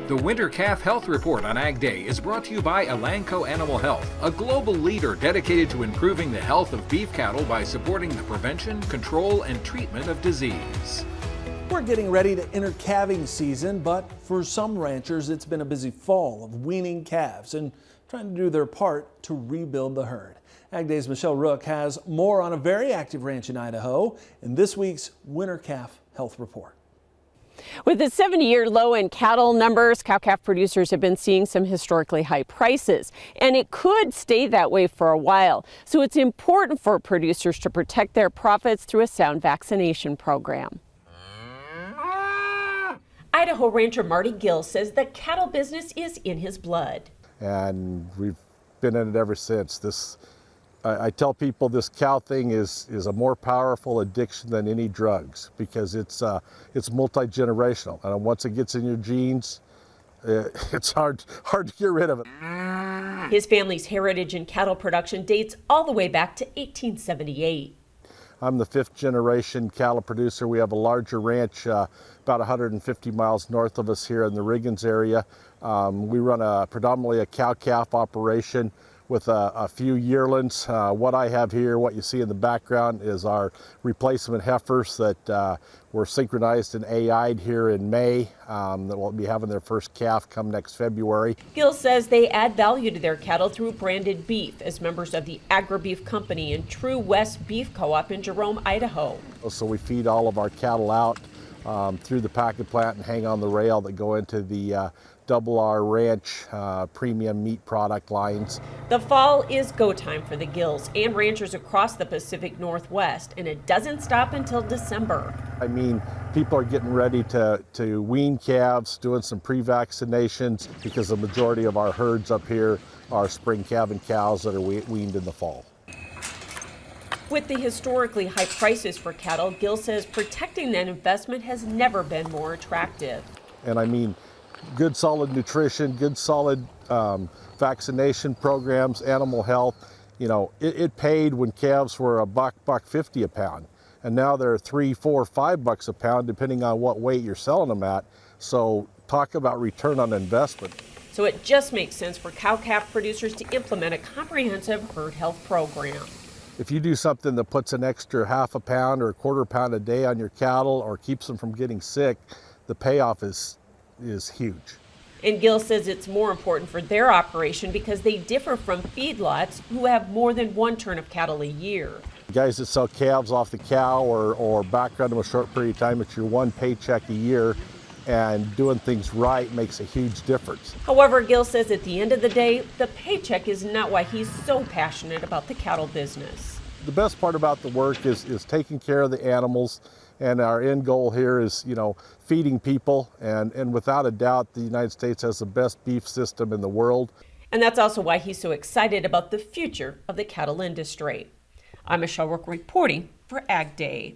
The Winter Calf Health Report on Ag Day is brought to you by Elanco Animal Health, a global leader dedicated to improving the health of beef cattle by supporting the prevention, control, and treatment of disease. We're getting ready to enter calving season, but for some ranchers, it's been a busy fall of weaning calves and trying to do their part to rebuild the herd. Ag Day's Michelle Rook has more on a very active ranch in Idaho in this week's Winter Calf Health Report. With the 70-year low in cattle numbers, cow-calf producers have been seeing some historically high prices, and it could stay that way for a while. So it's important for producers to protect their profits through a sound vaccination program. Idaho rancher Marty Gill says the cattle business is in his blood. And we've been in it ever since. I tell people this cow thing is a more powerful addiction than any drugs because it's multi-generational, and once it gets in your genes, it's hard to get rid of it. His family's heritage in cattle production dates all the way back to 1878. I'm the 5th generation cattle producer. We have a larger ranch about 150 miles north of us here in the Riggins area. We run predominantly a cow-calf operation with a few yearlings. What I have here, what you see in the background, is our replacement heifers that were synchronized and AI'd here in May, that will be having their first calf come next February. Gill says they add value to their cattle through branded beef as members of the Agri-Beef Company and True West Beef Co-op in Jerome, Idaho. So we feed all of our cattle out through the packing plant and hang on the rail that go into the Double R Ranch premium meat product lines. The fall is go time for the Gills and ranchers across the Pacific Northwest, and it doesn't stop until December. I mean, people are getting ready to wean calves, doing some pre-vaccinations because the majority of our herds up here are spring calving cows that are weaned in the fall. With the historically high prices for cattle, Gill says protecting that investment has never been more attractive. And I mean, good solid nutrition, good solid vaccination programs, animal health. You know, it paid when calves were $1.50 a pound, and now they're $3, $4, $5 a pound depending on what weight you're selling them at. So talk about return on investment. So it just makes sense for cow-calf producers to implement a comprehensive herd health program. If you do something that puts an extra half a pound or a quarter pound a day on your cattle or keeps them from getting sick, the payoff is huge. And Gill says it's more important for their operation because they differ from feedlots who have more than one turn of cattle a year. Guys that sell calves off the cow or background them a short period of time, it's your one paycheck a year, and doing things right makes a huge difference. However, Gill says at the end of the day, the paycheck is not why he's so passionate about the cattle business. The best part about the work is taking care of the animals, and our end goal here is, you know, feeding people, and without a doubt, the United States has the best beef system in the world. And that's also why he's so excited about the future of the cattle industry. I'm Michelle Rook reporting for Ag Day.